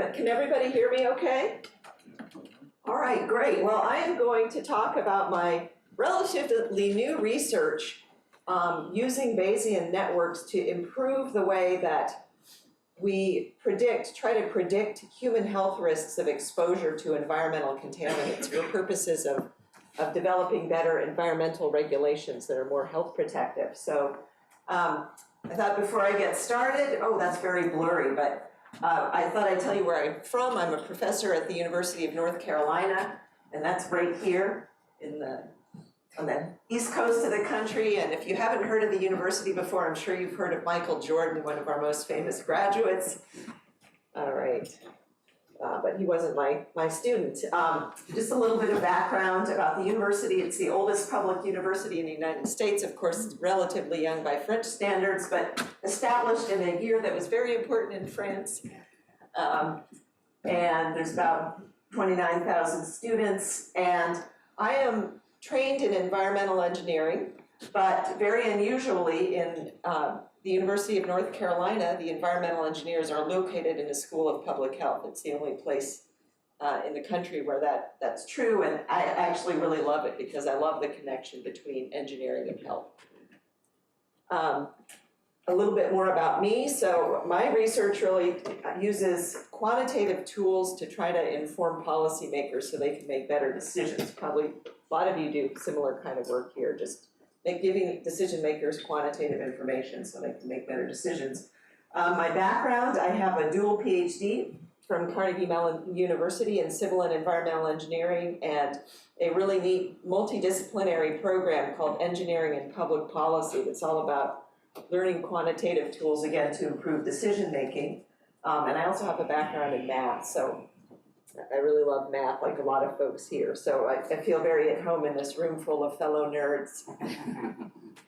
but can everybody hear me okay? All right, great. Well, I am going to talk about my relatively new research using Bayesian networks to improve the way that we try to predict human health risks of exposure to environmental contaminants for purposes of developing better environmental regulations that are more health protective. So I thought before I get started, oh, that's very blurry, but I thought I'd tell you where I'm from. I'm a professor at the University of North Carolina, and that's right here on the east coast of the country. And if you haven't heard of the university before, I'm sure you've heard of Michael Jordan, one of our most famous graduates. All right. But he wasn't my student. Just a little bit of background about the university. It's the oldest public university in the United States. Of course, it's relatively young by French standards, but established in a year that was very important in France. And there's about 29,000 students. And I am trained in environmental engineering, but very unusually in the University of North Carolina, the environmental engineers are located in the School of Public Health. It's the only place in the country where that's true, and I actually really love it because I love the connection between engineering and health. A little bit more about me. So my research really uses quantitative tools to try to inform policymakers so they can make better decisions. Probably a lot of you do similar kind of work here, just giving decision makers quantitative information so they can make better decisions. My background, I have a dual PhD from Carnegie Mellon University in civil and environmental engineering, and a really neat multidisciplinary program called Engineering and Public Policy that's all about learning quantitative tools, again, to improve decision making. And I also have a background in math, so I really love math, like a lot of folks here. So I feel very at home in this room full of fellow nerds.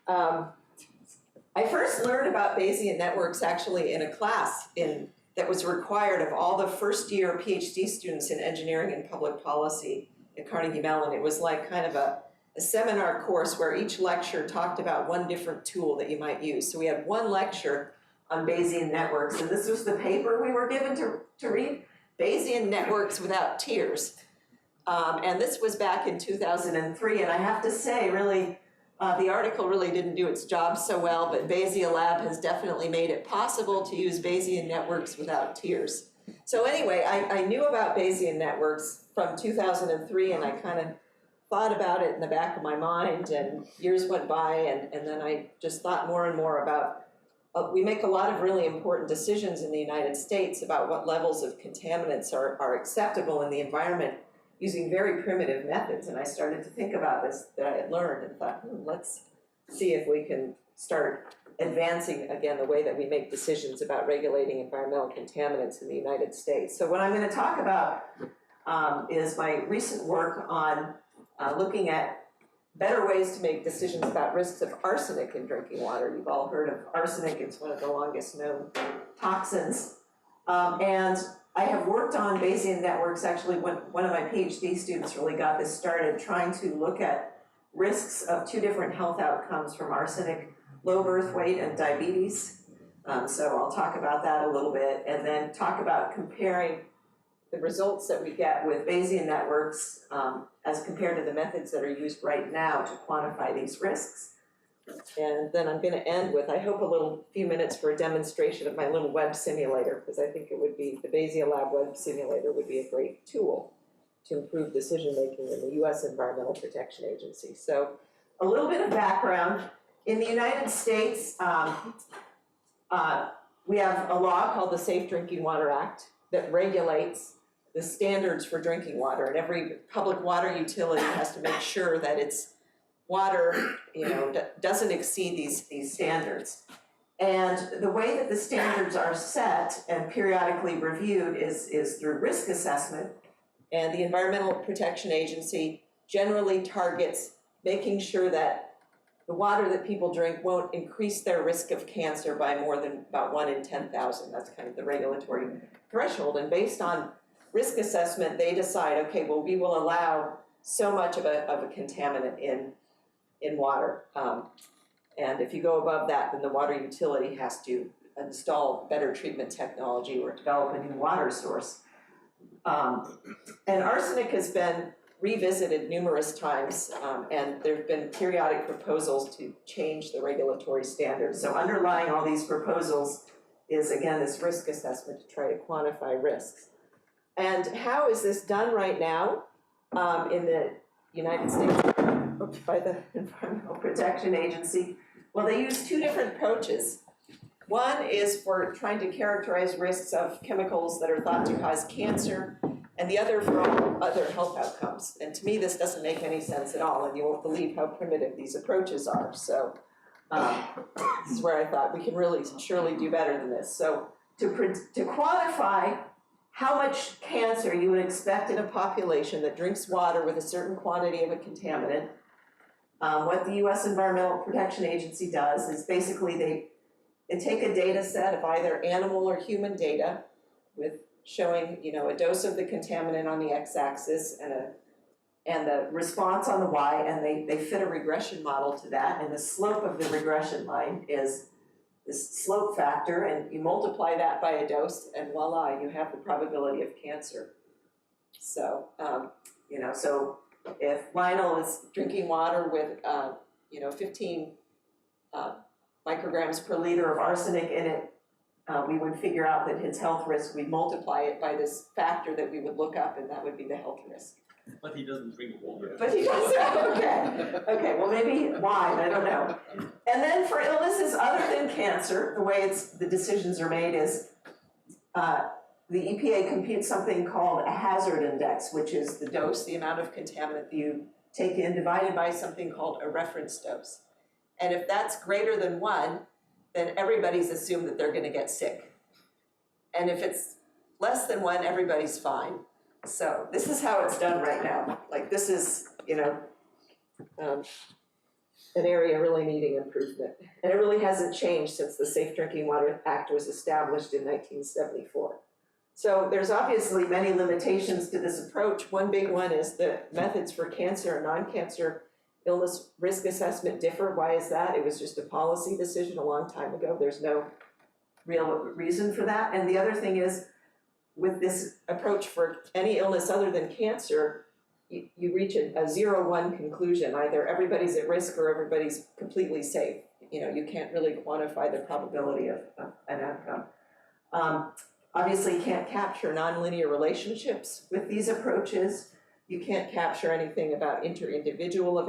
I first learned about Bayesian networks actually in a class that was required of all the first year PhD students in engineering and public policy at Carnegie Mellon. It was like kind of a seminar course where each lecture talked about one different tool that you might use. So we had one lecture on Bayesian networks, and this was the paper we were given to read. Bayesian networks without tears. And this was back in 2003, and I have to say, really, the article really didn't do its job so well, but BayesiaLab has definitely made it possible to use Bayesian networks without tears. So anyway, I knew about Bayesian networks from 2003, and I kind of thought about it in the back of my mind, and years went by, and then I just thought more and more about we make a lot of really important decisions in the United States about what levels of contaminants are acceptable in the environment using very primitive methods. And I started to think about this that I had learned and thought, let's see if we can start advancing, again, the way that we make decisions about regulating environmental contaminants in the United States. So what I'm going to talk about is my recent work on looking at better ways to make decisions about risks of arsenic in drinking water. You've all heard of arsenic. It's one of the longest known toxins. And I have worked on Bayesian networks. Actually, one of my PhD students really got this started, trying to look at risks of two different health outcomes from arsenic: low birth weight and diabetes. So I'll talk about that a little bit, and then talk about comparing the results that we get with Bayesian networks as compared to the methods that are used right now to quantify these risks. And then I'm going to end with, I hope, a few minutes for a demonstration of my little web simulator, because I think it would be, the BayesiaLab web simulator would be a great tool to improve decision making in the U.S. Environmental Protection Agency. So a little bit of background. In the United States, we have a law called the Safe Drinking Water Act that regulates the standards for drinking water, and every public water utility has to make sure that its water, doesn't exceed these standards. And the way that the standards are set and periodically reviewed is through risk assessment, and the Environmental Protection Agency generally targets making sure that the water that people drink won't increase their risk of cancer by more than about 1 in 10,000. That's kind of the regulatory threshold, and based on risk assessment, they decide, okay, well, we will allow so much of a contaminant in water. And if you go above that, then the water utility has to install better treatment technology or develop a new water source. And arsenic has been revisited numerous times, and there have been periodic proposals to change the regulatory standards. So underlying all these proposals is, again, this risk assessment to try to quantify risks. And how is this done right now in the United States by the Environmental Protection Agency? Well, they use two different approaches. One is for trying to characterize risks of chemicals that are thought to cause cancer, and the other for all other health outcomes. And to me, this doesn't make any sense at all, and you won't believe how primitive these approaches are. So this is where I thought we can really surely do better than this. So to quantify how much cancer you would expect in a population that drinks water with a certain quantity of a contaminant, what the US Environmental Protection Agency does is basically they take a data set of either animal or human data with showing, a dose of the contaminant on the x-axis and the response on the y, and they fit a regression model to that, and the slope of the regression line is this slope factor, and you multiply that by a dose, and voila, you have the probability of cancer. So, so if Lionel is drinking water with, 15 micrograms per liter of arsenic in it, we would figure out that his health risk, we'd multiply it by this factor that we would look up, and that would be the health risk. But he doesn't drink water. But he doesn't, okay, well maybe wine, I don't know. And then for illnesses other than cancer, the way the decisions are made is the EPA computes something called a hazard index, which is the dose, the amount of contaminant that you take in, divided by something called a reference dose. And if that's greater than 1, then everybody's assumed that they're going to get sick. And if it's less than 1, everybody's fine. So this is how it's done right now. Like this is, an area really needing improvement. And it really hasn't changed since the Safe Drinking Water Act was established in 1974. So there's obviously many limitations to this approach. One big one is the methods for cancer and non-cancer illness risk assessment differ. Why is that? It was just a policy decision a long time ago. There's no real reason for that. And the other thing is, with this approach for any illness other than cancer, you reach a 0-1 conclusion. Either everybody's at risk or everybody's completely safe. You can't really quantify the probability of an outcome. Obviously, you can't capture nonlinear relationships with these approaches. You can't capture anything about inter-individual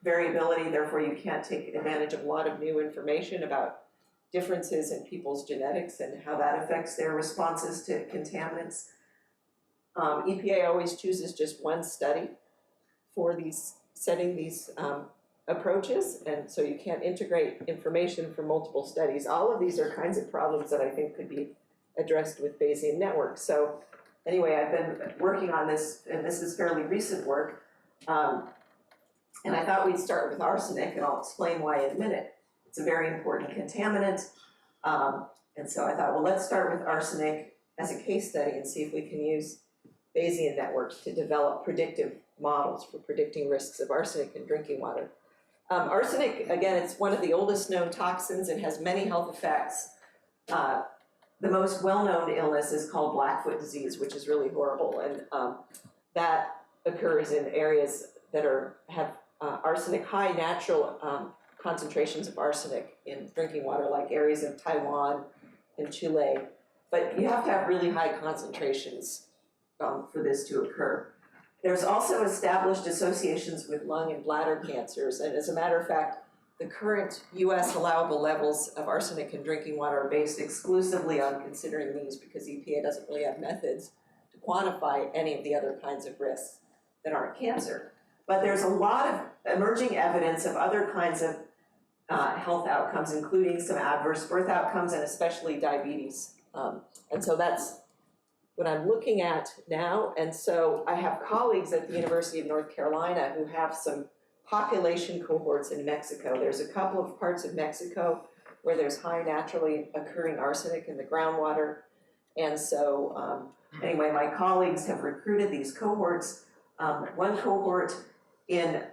variability, therefore you can't take advantage of a lot of new information about differences in people's genetics and how that affects their responses to contaminants. EPA always chooses just one study for setting these approaches, and so you can't integrate information from multiple studies. All of these are kinds of problems that I think could be addressed with Bayesian networks. So anyway, I've been working on this, and this is fairly recent work, and I thought we'd start with arsenic, and I'll explain why in a minute. It's a very important contaminant, and so I thought, well, let's start with arsenic as a case study and see if we can use Bayesian networks to develop predictive models for predicting risks of arsenic in drinking water. Arsenic, again, it's one of the oldest known toxins. It has many health effects. The most well-known illness is called Blackfoot disease, which is really horrible, and that occurs in areas that have arsenic, high natural concentrations of arsenic in drinking water, like areas of Taiwan and Chile. But you have to have really high concentrations for this to occur. There's also established associations with lung and bladder cancers, and as a matter of fact, the current US allowable levels of arsenic in drinking water are based exclusively on considering these because EPA doesn't really have methods to quantify any of the other kinds of risks that aren't cancer. But there's a lot of emerging evidence of other kinds of health outcomes, including some adverse birth outcomes and especially diabetes. And so that's what I'm looking at now. And so I have colleagues at the University of North Carolina who have some population cohorts in Mexico. There's a couple of parts of Mexico where there's high naturally occurring arsenic in the groundwater. And so anyway, my colleagues have recruited these cohorts. One cohort in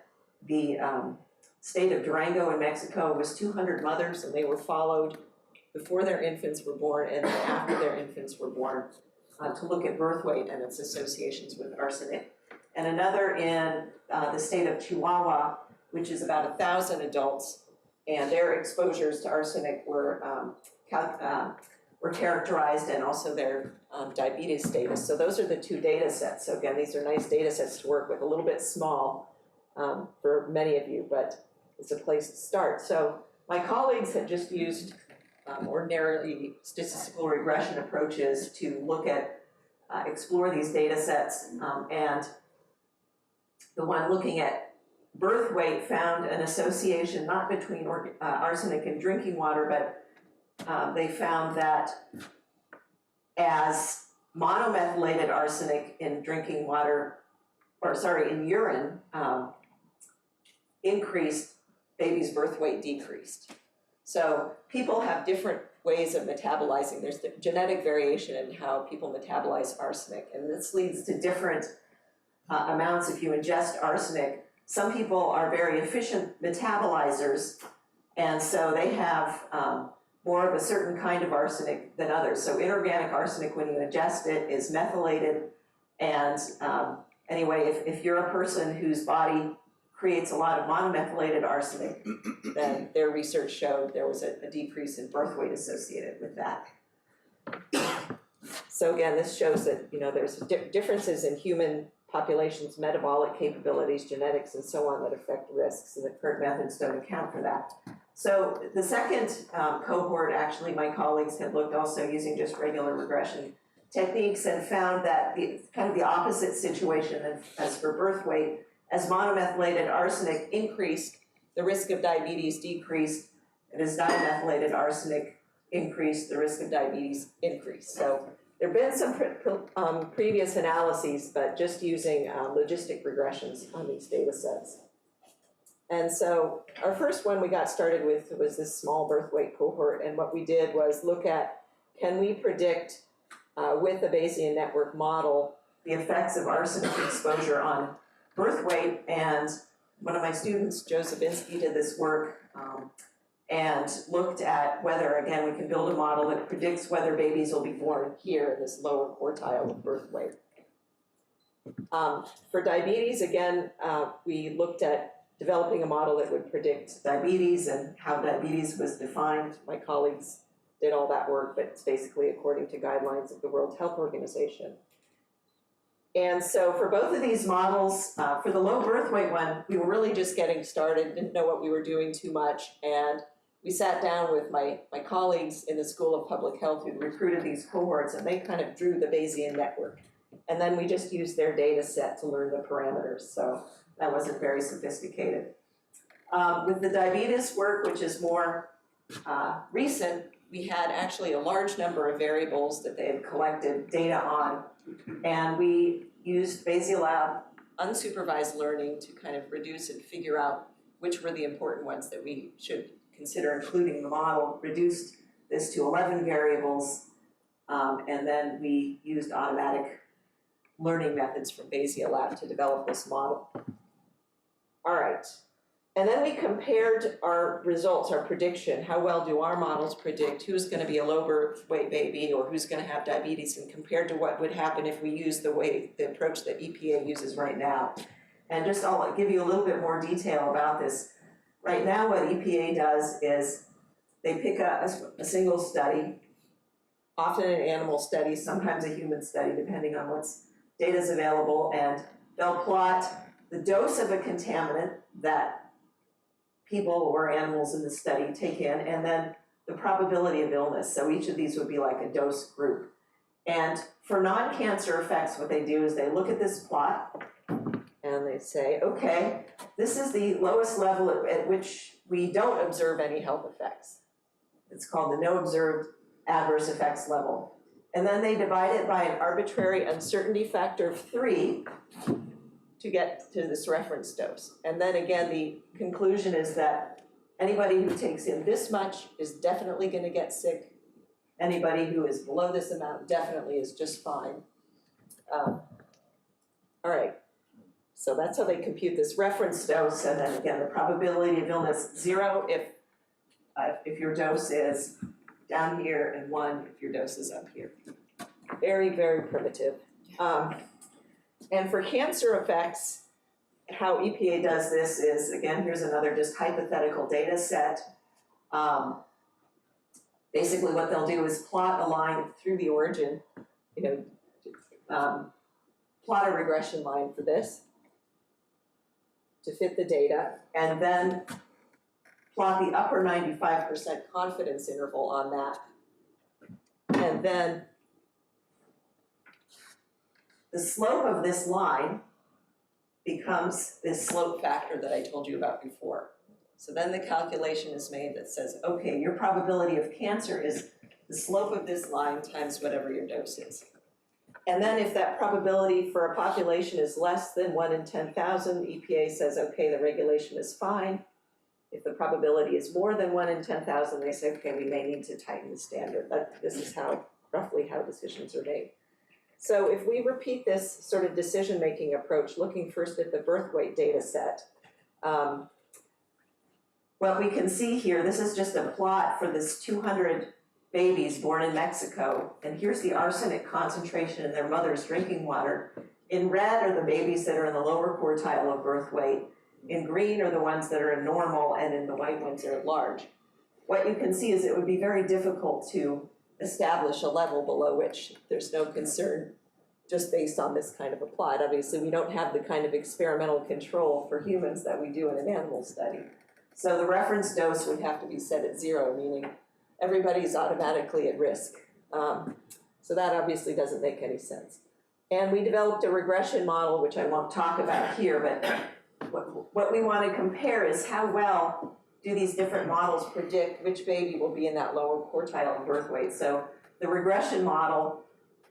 the state of Durango in Mexico was 200 mothers, and they were followed before their infants were born and after their infants were born. to look at birth weight and its associations with arsenic, and another in the state of Chihuahua, which is about 1,000 adults, and their exposures to arsenic were characterized, and also their diabetes status. So those are the two data sets. So again, these are nice data sets to work with, a little bit small for many of you, but it's a place to start. So my colleagues had just used ordinarily statistical regression approaches to look at, explore these data sets, and the one looking at birth weight found an association not between arsenic and drinking water, but they found that as monomethylated arsenic in drinking water, in urine, increased, baby's birth weight decreased. So people have different ways of metabolizing. There's the genetic variation in how people metabolize arsenic, and this leads to different amounts if you ingest arsenic. Some people are very efficient metabolizers, and so they have more of a certain kind of arsenic than others. So inorganic arsenic, when you ingest it, is methylated, and anyway, if you're a person whose body creates a lot of monomethylated arsenic, then their research showed there was a decrease in birth weight associated with that. So again, this shows that there's differences in human populations, metabolic capabilities, genetics, and so on that affect risks, and the current methods don't account for that. So the second cohort, actually, my colleagues had looked also using just regular regression techniques and found that kind of the opposite situation as for birth weight. As monomethylated arsenic increased, the risk of diabetes decreased, and as dimethylated arsenic increased, the risk of diabetes increased. So there have been some previous analyses, but just using logistic regressions on these data sets. And so our first one we got started with was this small birth weight cohort, and what we did was look at, can we predict with a Bayesian network model the effects of arsenic exposure on birth weight. And one of my students, Joe Zabinski, did this work and looked at whether, again, we can build a model that predicts whether babies will be born here in this lower quartile of birth weight. For diabetes, again, we looked at developing a model that would predict diabetes and how diabetes was defined. My colleagues did all that work, but it's basically according to guidelines of the World Health Organization. And so for both of these models, for the low birth weight one, we were really just getting started, didn't know what we were doing too much, and we sat down with my colleagues in the School of Public Health who recruited these cohorts, and they kind of drew the Bayesian network. And then we just used their data set to learn the parameters, so that wasn't very sophisticated. With the diabetes work, which is more recent, we had actually a large number of variables that they had collected data on, and we used BayesiaLab unsupervised learning to kind of reduce and figure out which were the important ones that we should consider including in the model, reduced this to 11 variables, and then we used automatic learning methods from BayesiaLab to develop this model. All right. And then we compared our results, our prediction, how well do our models predict who's going to be a low birth weight baby or who's going to have diabetes, and compared to what would happen if we use the approach that EPA uses right now. And just I'll give you a little bit more detail about this. Right now what EPA does is they pick up a single study, often an animal study, sometimes a human study, depending on what's data's available, and they'll plot the dose of a contaminant that people or animals in the study take in, and then the probability of illness. So each of these would be like a dose group. And for non-cancer effects, what they do is they look at this plot and they say, okay, this is the lowest level at which we don't observe any health effects. It's called the no observed adverse effects level. And then they divide it by an arbitrary uncertainty factor of 3 to get to this reference dose. And then again, the conclusion is that anybody who takes in this much is definitely going to get sick. Anybody who is below this amount definitely is just fine. All right, so that's how they compute this reference dose. And then again, the probability of illness 0 if your dose is down here, and 1 if your dose is up here. very, very primitive. And for cancer effects, how EPA does this is, again, here's another just hypothetical data set. Basically what they'll do is plot a line through the origin, plot a regression line for this to fit the data, and then plot the upper 95% confidence interval on that. And then the slope of this line becomes this slope factor that I told you about before. So then the calculation is made that says, okay, your probability of cancer is the slope of this line times whatever your dose is. And then if that probability for a population is less than 1 in 10,000, EPA says, okay, the regulation is fine. If the probability is more than 1 in 10,000, they say, okay, we may need to tighten the standard. This is roughly how decisions are made. So if we repeat this sort of decision-making approach, looking first at the birth weight data set, what we can see here, this is just a plot for this 200 babies born in Mexico, and here's the arsenic concentration in their mother's drinking water. In red are the babies that are in the lower quartile of birth weight. In green are the ones that are in normal, and in the white ones are large. What you can see is it would be very difficult to establish a level below which there's no concern just based on this kind of a plot. Obviously, we don't have the kind of experimental control for humans that we do in an animal study. So the reference dose would have to be set at 0, meaning everybody's automatically at risk. So that obviously doesn't make any sense. And we developed a regression model, which I won't talk about here, but what we want to compare is how well do these different models predict which baby will be in that lower quartile of birth weight. So the regression model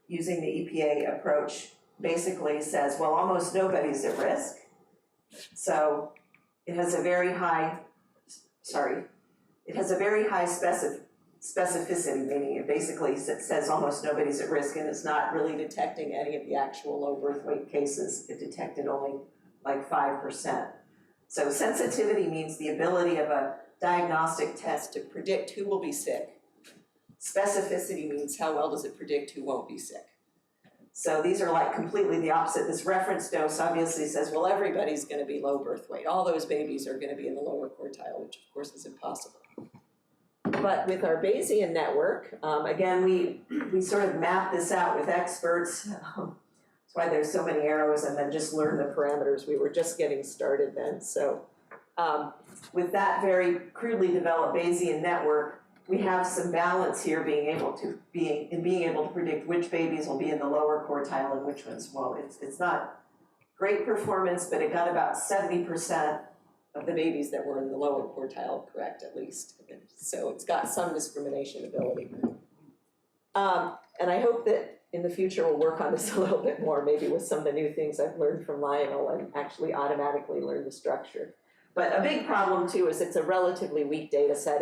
using the EPA approach basically says, well, almost nobody's at risk. So it has a very high, specificity, meaning it basically says almost nobody's at risk, and it's not really detecting any of the actual low birth weight cases. It detected only like 5%. So sensitivity means the ability of a diagnostic test to predict who will be sick. Specificity means how well does it predict who won't be sick. So these are like completely the opposite. This reference dose obviously says, well, everybody's going to be low birth weight. All those babies are going to be in the lower quartile, which of course is impossible. But with our Bayesian network, again, we sort of map this out with experts. That's why there's so many arrows, and then just learn the parameters. We were just getting started then. So with that very crudely developed Bayesian network, we have some balance here being able to predict which babies will be in the lower quartile and which ones won't. It's not great performance, but it got about 70% of the babies that were in the lower quartile correct, at least. So it's got some discrimination ability. And I hope that in the future we'll work on this a little bit more, maybe with some of the new things I've learned from Lionel and actually automatically learn the structure. But a big problem too is it's a relatively weak data set.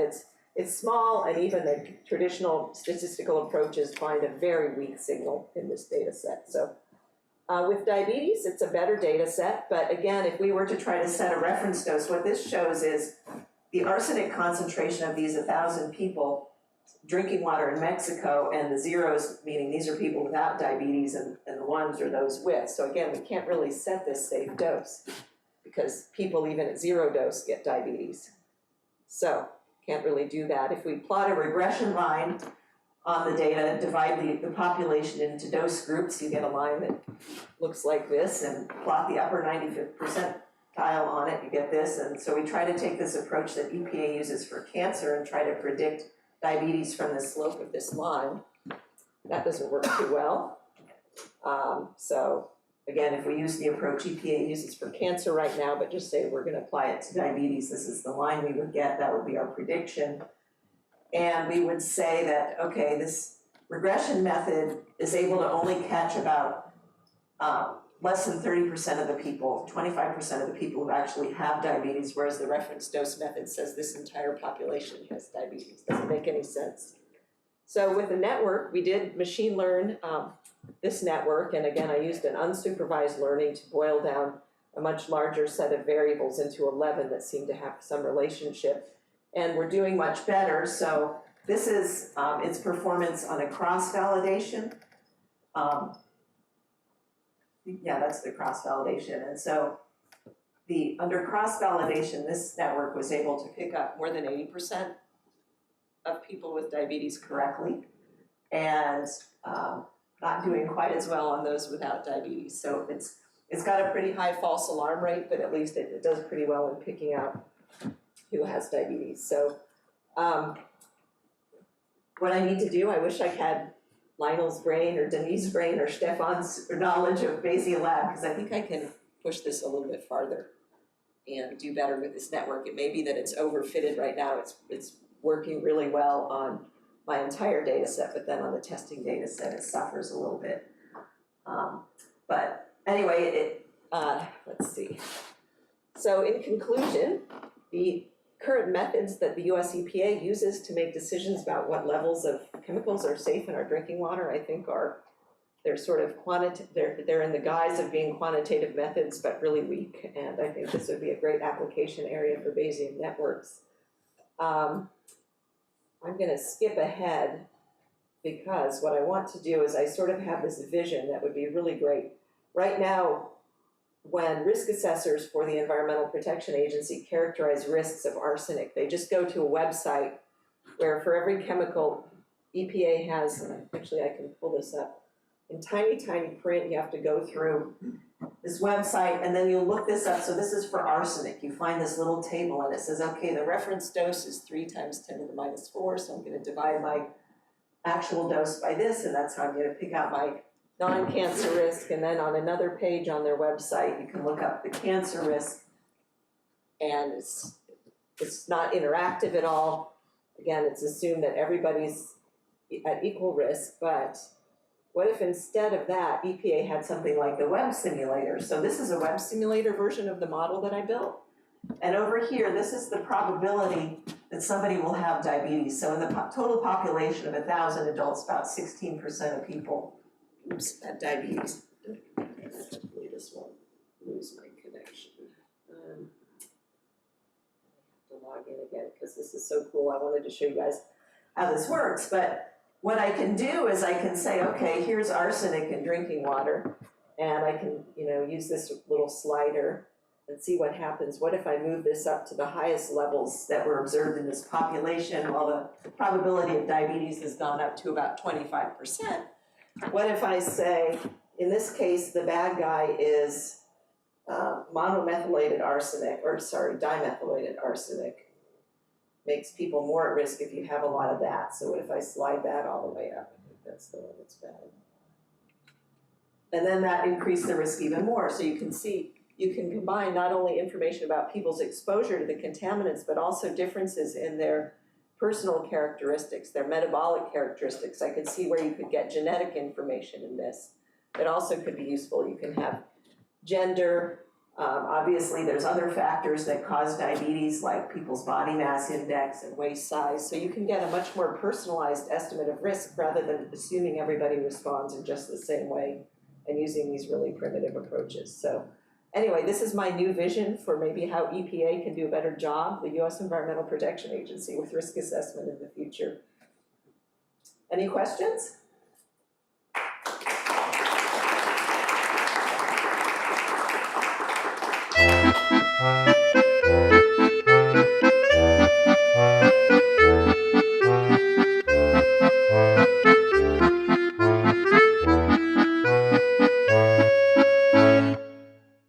It's small, and even the traditional statistical approaches find a very weak signal in this data set. So with diabetes, it's a better data set, but again, if we were to try to set a reference dose, what this shows is the arsenic concentration of these 1,000 people drinking water in Mexico, and the zeros, meaning these are people without diabetes, and the ones are those with. So again, we can't really set this safe dose because people even at 0 dose get diabetes. So can't really do that. If we plot a regression line on the data, divide the population into dose groups, you get a line that looks like this, and plot the upper 95th percentile on it, you get this. And so we try to take this approach that EPA uses for cancer and try to predict diabetes from the slope of this line. That doesn't work too well. So again, if we use the approach EPA uses for cancer right now, but just say we're going to apply it to diabetes, this is the line we would get, that would be our prediction. And we would say that, okay, this regression method is able to only catch about less than 30% of the people, 25% of the people who actually have diabetes, whereas the reference dose method says this entire population has diabetes. Doesn't make any sense. So with the network, we did machine learn this network, and again, I used an unsupervised learning to boil down a much larger set of variables into 11 that seem to have some relationship. And we're doing much better. So this is its performance on a cross-validation. Yeah, that's the cross-validation. And so under cross-validation, this network was able to pick up more than 80% of people with diabetes correctly, and not doing quite as well on those without diabetes. So it's got a pretty high false alarm rate, but at least it does pretty well in picking out who has diabetes. So what I need to do, I wish I had Lionel's brain or Denise's brain or Stefan's knowledge of BayesiaLab, because I think I can push this a little bit farther and do better with this network. It may be that it's overfitted right now. It's working really well on my entire data set, but then on the testing data set, it suffers a little bit. But anyway, let's see. So in conclusion, the current methods that the US EPA uses to make decisions about what levels of chemicals are safe in our drinking water, I think they're sort of they're in the guise of being quantitative methods, but really weak. And I think this would be a great application area for Bayesian networks. I'm going to skip ahead because what I want to do is I sort of have this vision that would be really great. Right now, when risk assessors for the Environmental Protection Agency characterize risks of arsenic, they just go to a website where for every chemical, EPA has, actually I can pull this up, in tiny, tiny print, you have to go through this website and then you'll look this up. So this is for arsenic. You find this little table and it says, okay, the reference dose is 3 × 10⁻⁴, so I'm going to divide my actual dose by this, and that's how I'm going to pick out my non-cancer risk. And then on another page on their website, you can look up the cancer risk, and it's not interactive at all. Again, it's assumed that everybody's at equal risk, but what if instead of that, EPA had something like the web simulator? So this is a web simulator version of the model that I built. And over here, this is the probability that somebody will have diabetes. So in the total population of 1,000 adults, about 16% of people had diabetes. Hopefully this won't lose my connection. I have to log in again because this is so cool. I wanted to show you guys how this works. But what I can do is I can say, okay, here's arsenic in drinking water, and I can, use this little slider and see what happens. What if I move this up to the highest levels that were observed in this population? Well, the probability of diabetes has gone up to about 25%. What if I say, in this case, the bad guy is dimethylated arsenic. Makes people more at risk if you have a lot of that. So what if I slide that all the way up? I think that's the one that's bad. And then that increased the risk even more. So you can see, you can combine not only information about people's exposure to the contaminants, but also differences in their personal characteristics, their metabolic characteristics. I could see where you could get genetic information in this. It also could be useful. You can have gender. Obviously, there's other factors that cause diabetes, like people's body mass index and waist size. So you can get a much more personalized estimate of risk rather than assuming everybody responds in just the same way and using these really primitive approaches. So anyway, this is my new vision for maybe how EPA can do a better job, the U.S. Environmental Protection Agency, with risk assessment in the future. Any questions?